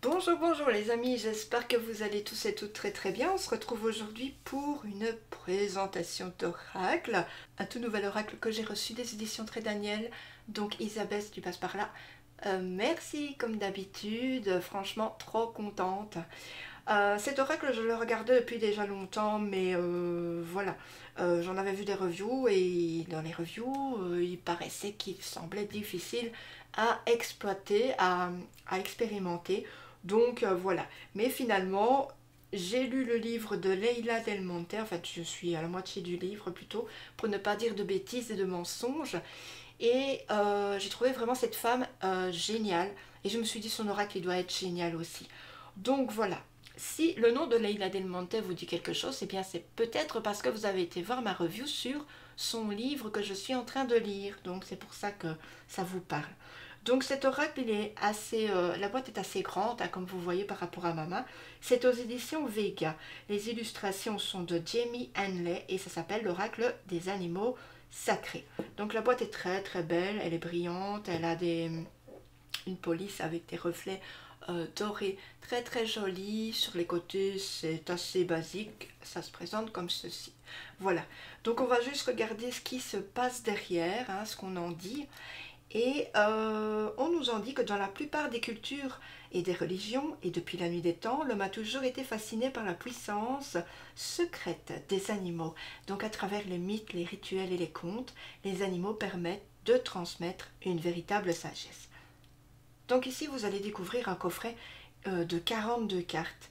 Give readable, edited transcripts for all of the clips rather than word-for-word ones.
Bonjour, bonjour les amis, j'espère que vous allez tous et toutes très très bien. On se retrouve aujourd'hui pour une présentation d'oracle, un tout nouvel oracle que j'ai reçu des éditions Très Daniel. Donc Isabelle, tu passes par là. Merci comme d'habitude, franchement trop contente. Cet oracle, je le regardais depuis déjà longtemps, mais voilà, j'en avais vu des reviews et dans les reviews, il paraissait qu'il semblait difficile à exploiter, à expérimenter. Donc voilà, mais finalement, j'ai lu le livre de Leila Del Monte, en fait je suis à la moitié du livre plutôt, pour ne pas dire de bêtises et de mensonges, et j'ai trouvé vraiment cette femme géniale, et je me suis dit son oracle il doit être génial aussi. Donc voilà, si le nom de Leila Del Monte vous dit quelque chose, eh bien c'est peut-être parce que vous avez été voir ma review sur son livre que je suis en train de lire, donc c'est pour ça que ça vous parle. Donc cet oracle, il est assez, la boîte est assez grande, hein, comme vous voyez par rapport à ma main. C'est aux éditions Vega. Les illustrations sont de Jamie Hanley et ça s'appelle l'oracle des animaux sacrés. Donc la boîte est très très belle, elle est brillante, elle a une police avec des reflets dorés très très jolis. Sur les côtés, c'est assez basique, ça se présente comme ceci. Voilà, donc on va juste regarder ce qui se passe derrière, hein, ce qu'on en dit. Et on nous en dit que dans la plupart des cultures et des religions, et depuis la nuit des temps, l'homme a toujours été fasciné par la puissance secrète des animaux. Donc à travers les mythes, les rituels et les contes, les animaux permettent de transmettre une véritable sagesse. Donc ici, vous allez découvrir un coffret de 42 cartes,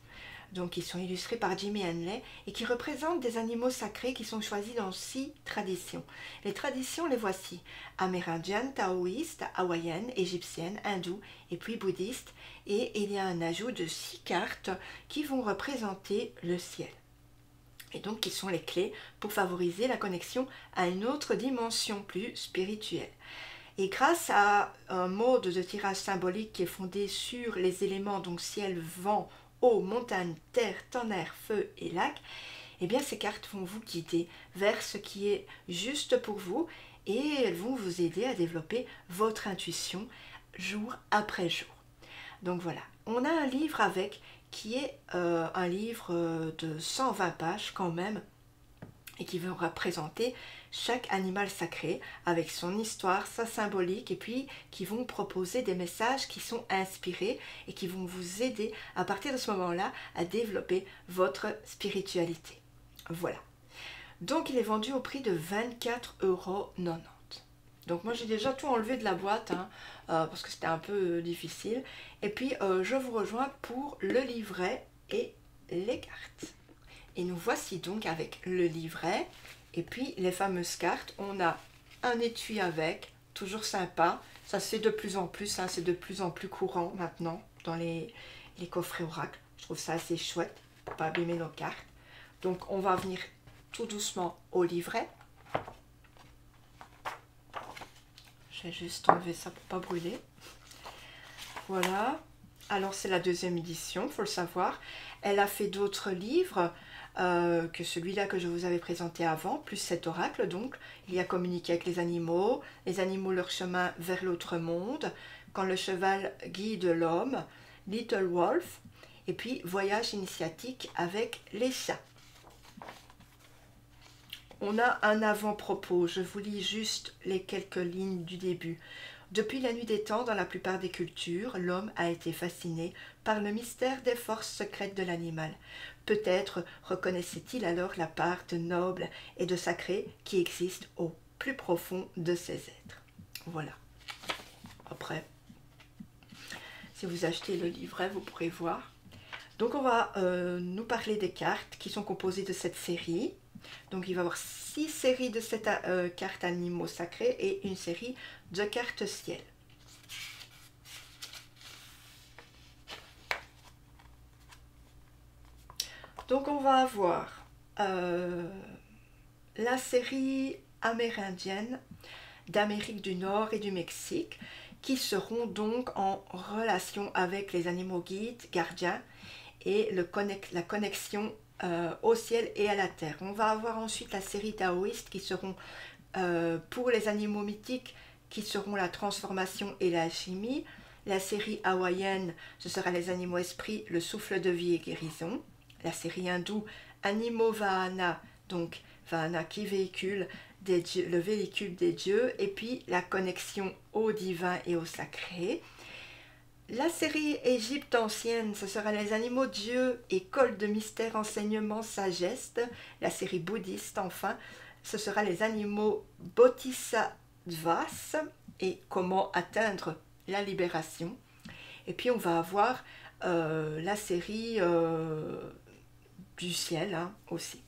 donc qui sont illustrées par Jimmy Hanley et qui représentent des animaux sacrés qui sont choisis dans 6 traditions. Les traditions, les voici: amérindiennes, taoïstes, hawaïennes, égyptiennes, hindoues et puis bouddhistes. Et il y a un ajout de 6 cartes qui vont représenter le ciel. Et donc qui sont les clés pour favoriser la connexion à une autre dimension plus spirituelle. Et grâce à un mode de tirage symbolique qui est fondé sur les éléments, donc ciel, vent, eau, montagne, terre, tonnerre, feu et lac, eh bien ces cartes vont vous guider vers ce qui est juste pour vous et elles vont vous aider à développer votre intuition jour après jour. Donc voilà, on a un livre avec qui est un livre de 120 pages quand même, et qui va représenter chaque animal sacré avec son histoire, sa symbolique, et puis qui vont proposer des messages qui sont inspirés et qui vont vous aider à partir de ce moment-là à développer votre spiritualité. Voilà. Donc il est vendu au prix de 24,90 €. Donc moi j'ai déjà tout enlevé de la boîte, hein, parce que c'était un peu difficile. Et puis je vous rejoins pour le livret et les cartes. Et nous voici donc avec le livret et puis les fameuses cartes. On a un étui avec, toujours sympa. Ça se fait de plus en plus, hein, c'est de plus en plus courant maintenant dans les coffrets oracle. Je trouve ça assez chouette pour ne pas abîmer nos cartes. Donc on va venir tout doucement au livret. Je vais juste enlever ça pour ne pas brûler. Voilà. Alors c'est la deuxième édition, il faut le savoir. Elle a fait d'autres livres que celui-là que je vous avais présenté avant, plus cet oracle. Donc il y a communiqué avec les animaux leur chemin vers l'autre monde, quand le cheval guide l'homme, Little Wolf, et puis voyage initiatique avec les chats. On a un avant-propos, je vous lis juste les quelques lignes du début. Depuis la nuit des temps, dans la plupart des cultures, l'homme a été fasciné par le mystère des forces secrètes de l'animal. Peut-être reconnaissait-il alors la part de noble et de sacré qui existe au plus profond de ses êtres. Voilà. Après, si vous achetez le livret, vous pourrez voir. Donc on va nous parler des cartes qui sont composées de cette série. Donc il va y avoir 6 séries de cette carte animaux sacrés et une série de cartes ciel. Donc on va avoir la série amérindienne d'Amérique du Nord et du Mexique qui seront donc en relation avec les animaux guides, gardiens et la connexion au ciel et à la terre. On va avoir ensuite la série taoïste qui seront pour les animaux mythiques qui seront la transformation et l'alchimie, La série hawaïenne, ce sera les animaux esprits, le souffle de vie et guérison. La série hindoue, animaux vahana, donc vahana qui véhicule des dieux, le véhicule des dieux, et puis la connexion au divin et au sacré. La série Égypte ancienne, ce sera les animaux dieux, école de mystère, enseignement, sagesse. La série bouddhiste, enfin, ce sera les animaux bodhisattvas et comment atteindre la libération. Et puis on va avoir la série du ciel aussi.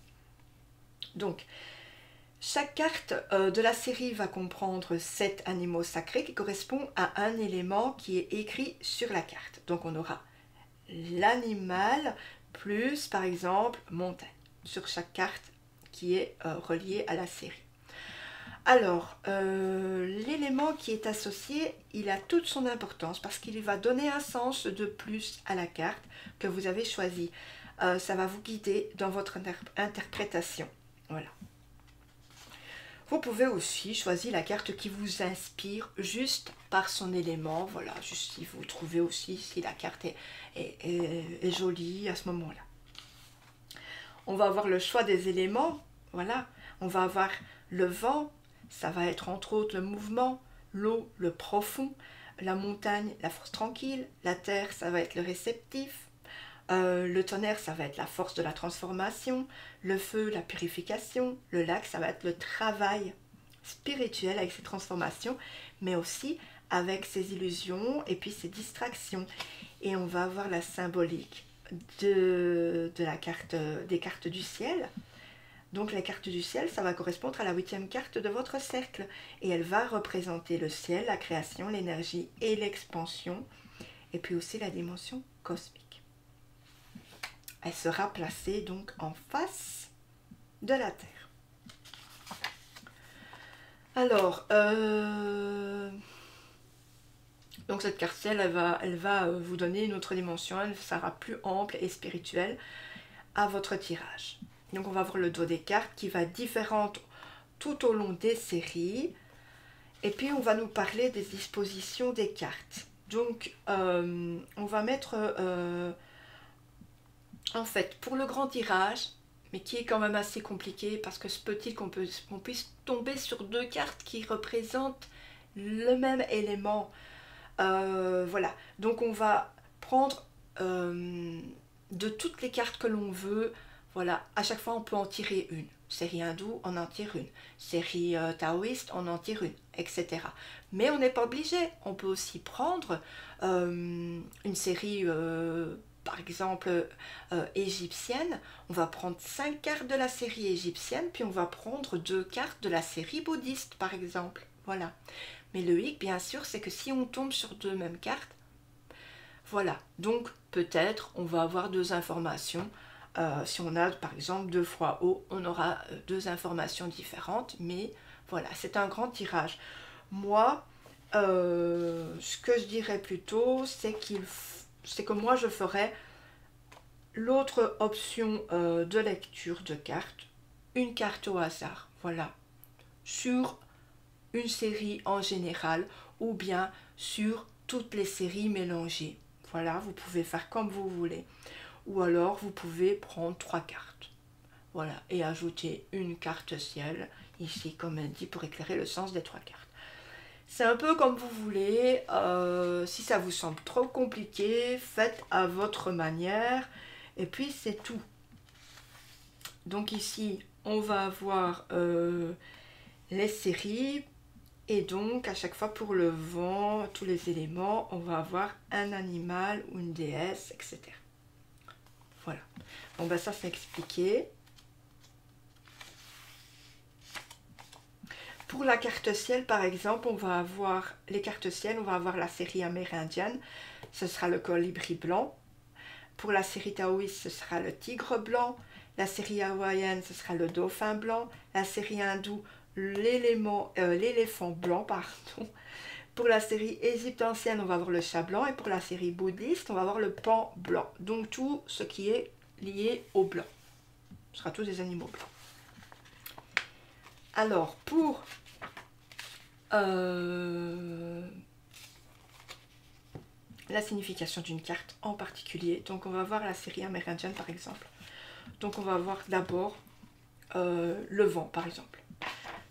Donc, chaque carte de la série va comprendre 7 animaux sacrés qui correspondent à un élément qui est écrit sur la carte. Donc on aura l'animal plus par exemple montagne sur chaque carte qui est reliée à la série. Alors, l'élément qui est associé, il a toute son importance parce qu'il va donner un sens de plus à la carte que vous avez choisie. Ça va vous guider dans votre interprétation. Voilà. Vous pouvez aussi choisir la carte qui vous inspire juste par son élément. Voilà, juste si vous trouvez aussi si la carte est jolie à ce moment-là. On va avoir le choix des éléments. Voilà, on va avoir le vent. Ça va être entre autres le mouvement, l'eau, le profond, la montagne, la force tranquille, la terre, ça va être le réceptif, le tonnerre, ça va être la force de la transformation, le feu, la purification, le lac, ça va être le travail spirituel avec ses transformations, mais aussi avec ses illusions et puis ses distractions. Et on va avoir la symbolique de la carte, des cartes du ciel. Donc la carte du ciel, ça va correspondre à la 8e carte de votre cercle. Et elle va représenter le ciel, la création, l'énergie et l'expansion. Et puis aussi la dimension cosmique. Elle sera placée donc en face de la Terre. Alors, donc cette carte ciel, elle va vous donner une autre dimension. Elle sera plus ample et spirituelle à votre tirage. Donc on va voir le dos des cartes qui va différente tout au long des séries. Et puis on va nous parler des dispositions des cartes. Donc on va mettre en fait pour le grand tirage, mais qui est quand même assez compliqué parce que se peut-il qu'on puisse tomber sur 2 cartes qui représentent le même élément. Voilà, donc on va prendre de toutes les cartes que l'on veut. Voilà, à chaque fois on peut en tirer une. Série hindoue, on en tire une. Série taoïste, on en tire une, etc. Mais on n'est pas obligé. On peut aussi prendre une série, par exemple, égyptienne. On va prendre 5 cartes de la série égyptienne, puis on va prendre 2 cartes de la série bouddhiste, par exemple. Voilà. Mais le hic, bien sûr, c'est que si on tombe sur 2 mêmes cartes, voilà. Donc, peut-être, on va avoir 2 informations. Si on a par exemple 2 fois haut, on aura 2 informations différentes, mais voilà, c'est un grand tirage. Moi, ce que je dirais plutôt, c'est que moi je ferais l'autre option de lecture de cartes, une carte au hasard, voilà, sur une série en général, ou bien sur toutes les séries mélangées. Voilà, vous pouvez faire comme vous voulez. Ou alors vous pouvez prendre 3 cartes. Voilà, et ajouter une carte ciel, ici comme indiqué, pour éclairer le sens des 3 cartes. C'est un peu comme vous voulez. Si ça vous semble trop compliqué, faites à votre manière. Et puis c'est tout. Donc ici, on va avoir les séries. Et donc, à chaque fois pour le vent, tous les éléments, on va avoir un animal ou une déesse, etc. Voilà. Bon, ben ça, c'est expliqué. Pour la carte ciel, par exemple, on va avoir les cartes ciel, on va avoir la série amérindienne, ce sera le colibri blanc. Pour la série taoïste, ce sera le tigre blanc. La série hawaïenne, ce sera le dauphin blanc. La série hindoue, l'éléphant blanc, pardon. Pour la série Égypte ancienne, on va avoir le chat blanc. Et pour la série bouddhiste, on va avoir le pan blanc. Donc tout ce qui est lié au blanc. Ce sera tous des animaux blancs. Alors, pour la signification d'une carte en particulier. Donc on va voir la série amérindienne par exemple. Donc on va voir d'abord le vent par exemple.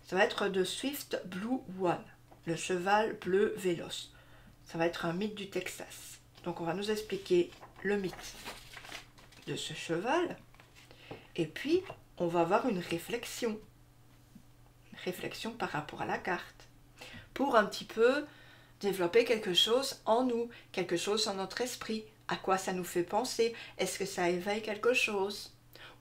Ça va être de Swift Blue One, le cheval bleu véloce. Ça va être un mythe du Texas. Donc on va nous expliquer le mythe de ce cheval. Et puis on va avoir une réflexion. Une réflexion par rapport à la carte. Pour un petit peu développer quelque chose en nous, quelque chose en notre esprit. À quoi ça nous fait penser? Est-ce que ça éveille quelque chose?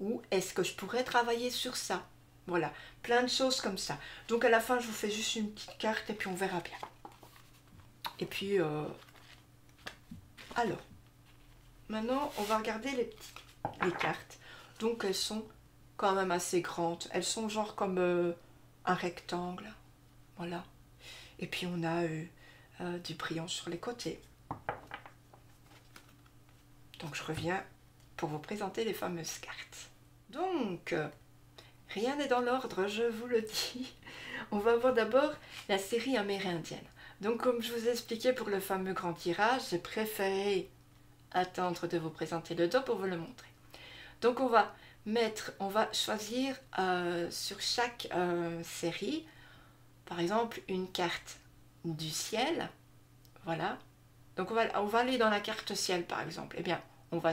Ou est-ce que je pourrais travailler sur ça? Voilà, plein de choses comme ça. Donc à la fin, je vous fais juste une petite carte et puis on verra bien. Et puis, alors, maintenant, on va regarder les cartes. Donc elles sont quand même assez grandes. Elles sont genre comme un rectangle. Voilà. Et puis on a du brillant sur les côtés. Donc je reviens pour vous présenter les fameuses cartes. Donc, rien n'est dans l'ordre, je vous le dis. On va voir d'abord la série amérindienne. Donc comme je vous ai expliqué pour le fameux grand tirage, j'ai préféré attendre de vous présenter le dos pour vous le montrer. Donc on va choisir sur chaque série, par exemple, une carte du ciel. Voilà. Donc on va aller dans la carte ciel par exemple. Eh bien, on va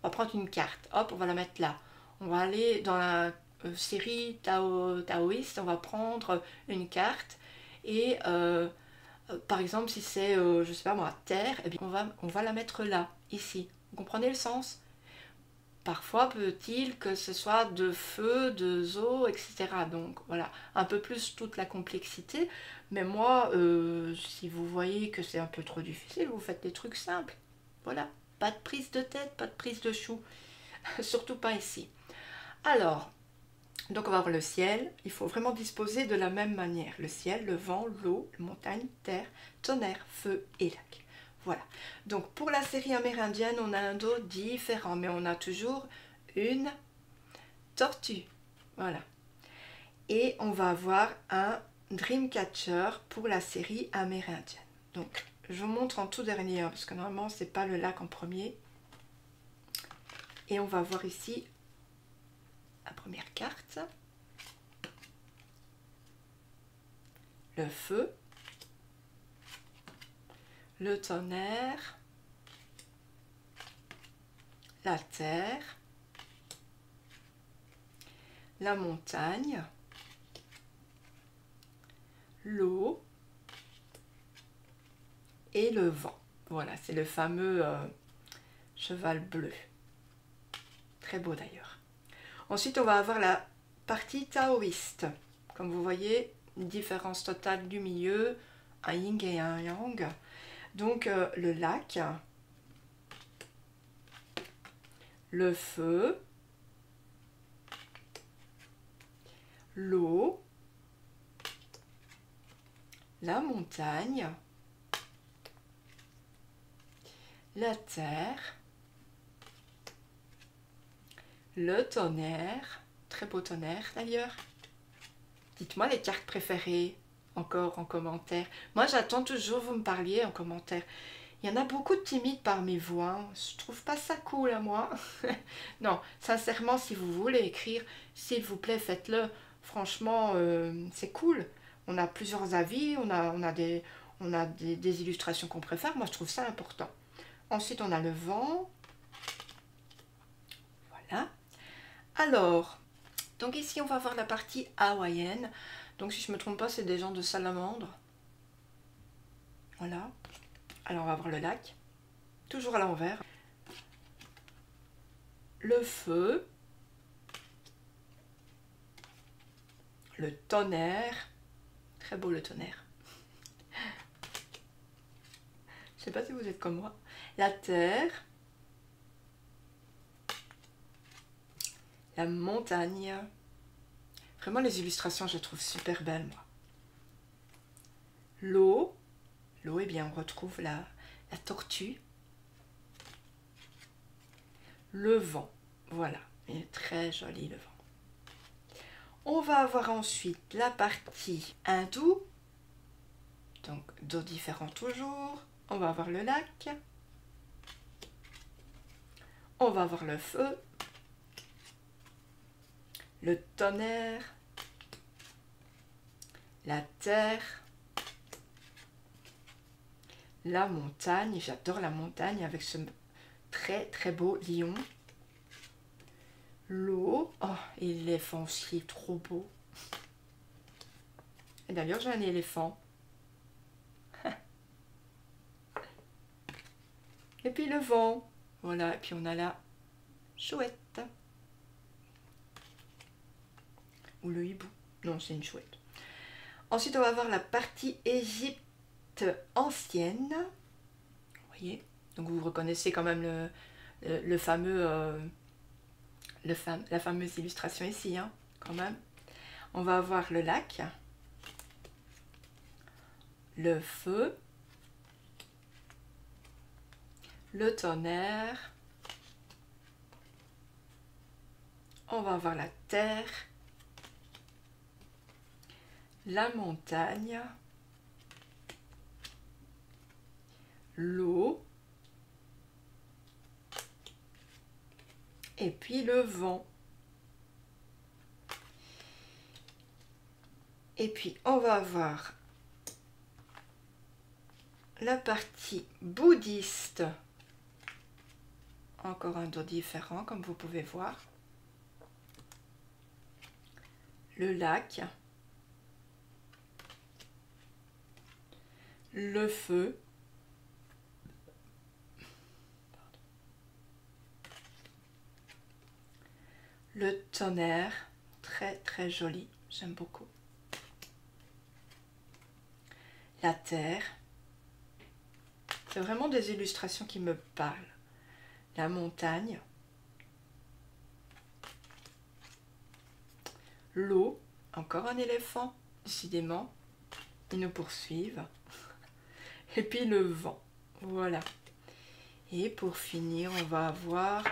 prendre une carte. Hop, on va la mettre là. On va aller dans la série taoïste, on va prendre une carte. Et par exemple, si c'est, je sais pas moi, terre, eh bien, on va la mettre là, ici. Vous comprenez le sens? Parfois, peut-il que ce soit de feu, de eau, etc. Donc voilà, un peu plus toute la complexité. Mais moi, si vous voyez que c'est un peu trop difficile, vous faites des trucs simples. Voilà, pas de prise de tête, pas de prise de chou. Surtout pas ici. Alors, donc on va voir le ciel. Il faut vraiment disposer de la même manière. Le ciel, le vent, l'eau, montagne, terre, tonnerre, feu et lac. Voilà. Donc pour la série amérindienne, on a un dos différent, mais on a toujours une tortue. Voilà. Et on va avoir un Dreamcatcher pour la série amérindienne. Donc je vous montre en tout dernier, parce que normalement c'est pas le lac en premier. Et on va voir ici la première carte. Le feu. Le tonnerre. La terre. La montagne. L'eau. Et le vent. Voilà, c'est le fameux cheval bleu. Très beau d'ailleurs. Ensuite, on va avoir la partie taoïste. Comme vous voyez, une différence totale du milieu, un yin et un yang. Donc, le lac, le feu, l'eau, la montagne, la terre, le tonnerre, très beau tonnerre d'ailleurs. Dites-moi les cartes préférées encore en commentaire. Moi j'attends toujours vous me parliez en commentaire. Il y en a beaucoup de timides parmi vous, hein. Je trouve pas ça cool à moi. Non, sincèrement, si vous voulez écrire, s'il vous plaît, faites-le. Franchement, c'est cool. On a plusieurs avis, on a des illustrations qu'on préfère. Moi, je trouve ça important. Ensuite, on a le vent. Voilà. Alors, donc ici, on va voir la partie hawaïenne. Donc, si je ne me trompe pas, c'est des gens de salamandre. Voilà. Alors, on va voir le lac. Toujours à l'envers. Le feu. Le tonnerre. Très beau le tonnerre. Je ne sais pas si vous êtes comme moi. La terre. La montagne. Vraiment, les illustrations, je les trouve super belles, moi. L'eau. L'eau, eh bien, on retrouve la tortue. Le vent. Voilà. Il est très joli, le vent. On va avoir ensuite la partie hindoue. Donc, dos différent toujours. on va avoir le lac, on va avoir le feu, le tonnerre, la terre, la montagne, j'adore la montagne avec ce très très beau lion, l'eau, oh, et l'éléphant aussi, trop beau. Et d'ailleurs j'ai un éléphant. Et puis le vent, voilà, et puis on a la chouette. Ou le hibou, non c'est une chouette. Ensuite on va voir la partie Égypte ancienne. Vous voyez, donc vous reconnaissez quand même le fameux, la fameuse illustration ici, hein, quand même. On va avoir le lac, le feu, le tonnerre, on va avoir la terre, la montagne, l'eau, et puis le vent. Et puis on va avoir la partie bouddhiste, encore un dos différent comme vous pouvez voir, le lac, le feu, le tonnerre, très très joli, j'aime beaucoup, la terre, c'est vraiment des illustrations qui me parlent, la montagne, l'eau, encore un éléphant, décidément, ils nous poursuivent, et puis le vent, voilà. Et pour finir, on va avoir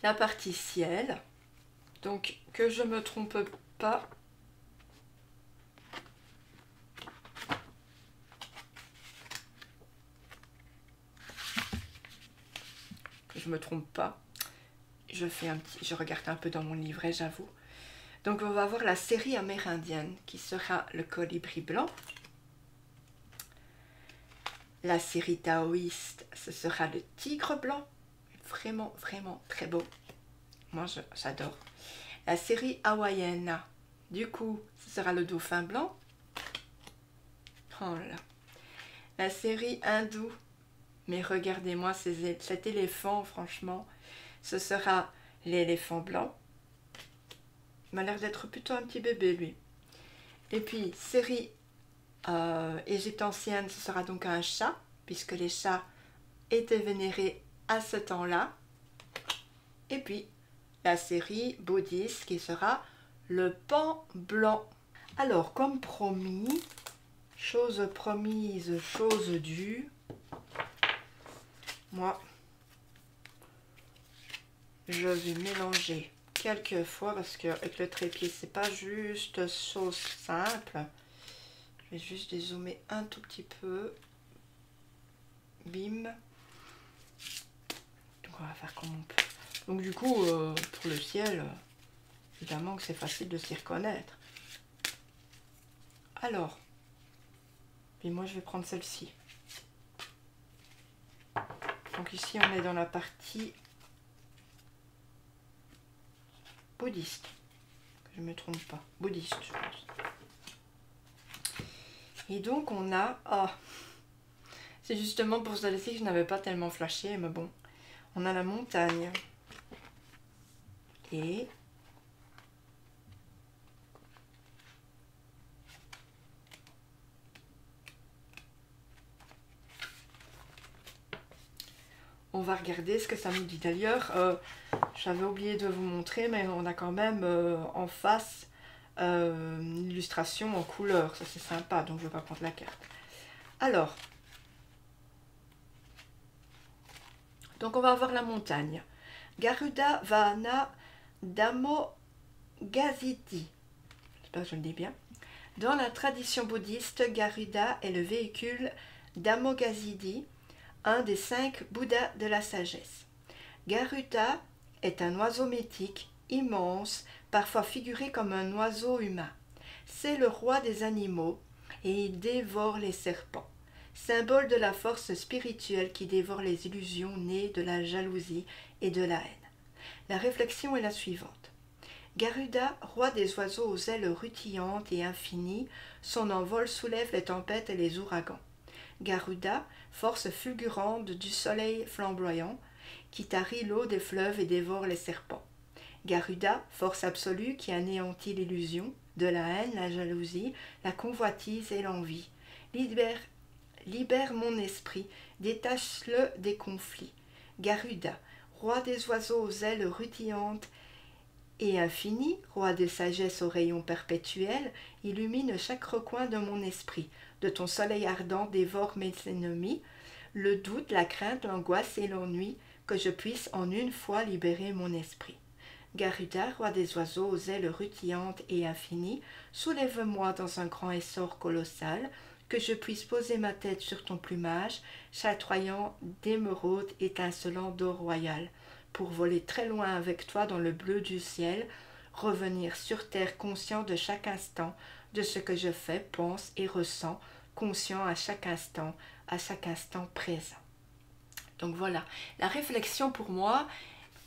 la partie ciel, donc que je me trompe pas, je regarde un peu dans mon livret, j'avoue. Donc on va avoir la série amérindienne qui sera le colibri blanc. La série taoïste, ce sera le tigre blanc. Vraiment, vraiment très beau. Moi, j'adore. La série hawaïenne, du coup, ce sera le dauphin blanc. Oh là là. La série hindoue, mais regardez-moi cet éléphant, franchement, ce sera l'éléphant blanc. Il m'a l'air d'être plutôt un petit bébé, lui. Et puis, série Égypte ancienne, ce sera donc un chat, puisque les chats étaient vénérés à ce temps-là. Et puis, la série bouddhiste qui sera le pan blanc. Alors, comme promis, chose promise, chose due, moi, je vais mélanger quelques fois parce qu'avec le trépied, c'est pas juste chose simple. Je vais juste dézoomer un tout petit peu. Bim. Donc, on va faire comme on peut. Donc, du coup, pour le ciel, évidemment que c'est facile de s'y reconnaître. Alors, puis moi, je vais prendre celle-ci. Donc, ici, on est dans la partie bouddhiste. Je ne me trompe pas. Bouddhiste, je pense. Et donc, on a... Ah, c'est justement pour celle-ci que je n'avais pas tellement flashé, mais bon. On a la montagne. Et... on va regarder ce que ça nous dit. D'ailleurs, j'avais oublié de vous montrer, mais on a quand même en face une illustration en couleur. Ça, c'est sympa, donc je ne vais pas prendre la carte. Alors, donc on va avoir la montagne. Garuda Vahana Damo Gaziti. J'espère que je le dis bien. Dans la tradition bouddhiste, Garuda est le véhicule d'Amoghazidi, un des 5 Bouddhas de la sagesse. Garuda est un oiseau mythique, immense, parfois figuré comme un oiseau humain. C'est le roi des animaux et il dévore les serpents, symbole de la force spirituelle qui dévore les illusions nées de la jalousie et de la haine. La réflexion est la suivante. Garuda, roi des oiseaux aux ailes rutillantes et infinies, son envol soulève les tempêtes et les ouragans. Garuda, force fulgurante du soleil flamboyant, qui tarit l'eau des fleuves et dévore les serpents. Garuda, force absolue qui anéantit l'illusion, de la haine, la jalousie, la convoitise et l'envie. Libère mon esprit, détache-le des conflits. Garuda, roi des oiseaux aux ailes rutillantes et infinies, roi de sagesse aux rayons perpétuels, illumine chaque recoin de mon esprit. De ton soleil ardent dévore mes ennemis, le doute, la crainte, l'angoisse et l'ennui, que je puisse en une fois libérer mon esprit. Garuda, roi des oiseaux aux ailes rutillantes et infinies, soulève-moi dans un grand essor colossal, que je puisse poser ma tête sur ton plumage, chatoyant d'émeraude étincelant d'or royal, pour voler très loin avec toi dans le bleu du ciel, revenir sur terre conscient de chaque instant, de ce que je fais, pense et ressens, conscient à chaque instant présent. Donc voilà, la réflexion pour moi,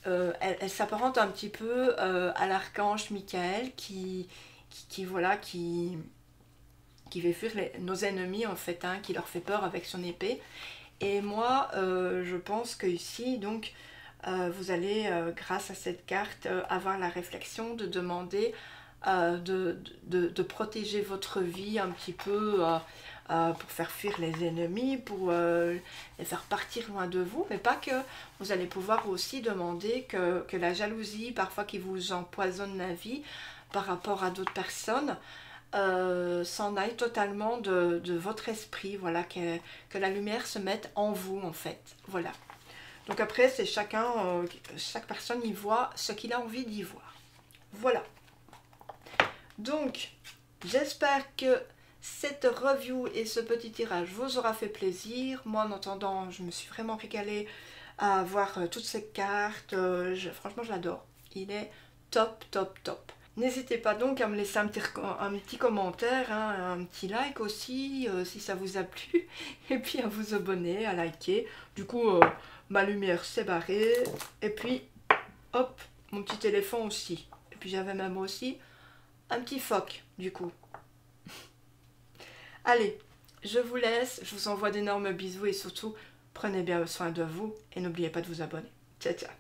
elle s'apparente un petit peu à l'archange Michael qui fait fuir nos ennemis en fait, hein, qui leur fait peur avec son épée. Et moi, je pense que ici, donc, vous allez, grâce à cette carte, avoir la réflexion de demander de protéger votre vie un petit peu pour faire fuir les ennemis, pour les faire partir loin de vous, mais pas que. Vous allez pouvoir aussi demander que la jalousie, parfois qui vous empoisonne la vie par rapport à d'autres personnes, s'en aille totalement de votre esprit, voilà, que la lumière se mette en vous en fait, voilà. Donc après c'est chaque personne y voit ce qu'il a envie d'y voir, voilà. Donc j'espère que cette review et ce petit tirage vous aura fait plaisir. Moi en attendant je me suis vraiment régalée à voir toutes ces cartes, franchement je l'adore, il est top top top. N'hésitez pas donc à me laisser un petit commentaire, hein, un petit like aussi, si ça vous a plu. Et puis à vous abonner, à liker. Du coup, ma lumière s'est barrée. Et puis, hop, mon petit éléphant aussi. Et puis j'avais même aussi un petit phoque, du coup. Allez, je vous laisse. Je vous envoie d'énormes bisous et surtout, prenez bien soin de vous. Et n'oubliez pas de vous abonner. Ciao, ciao.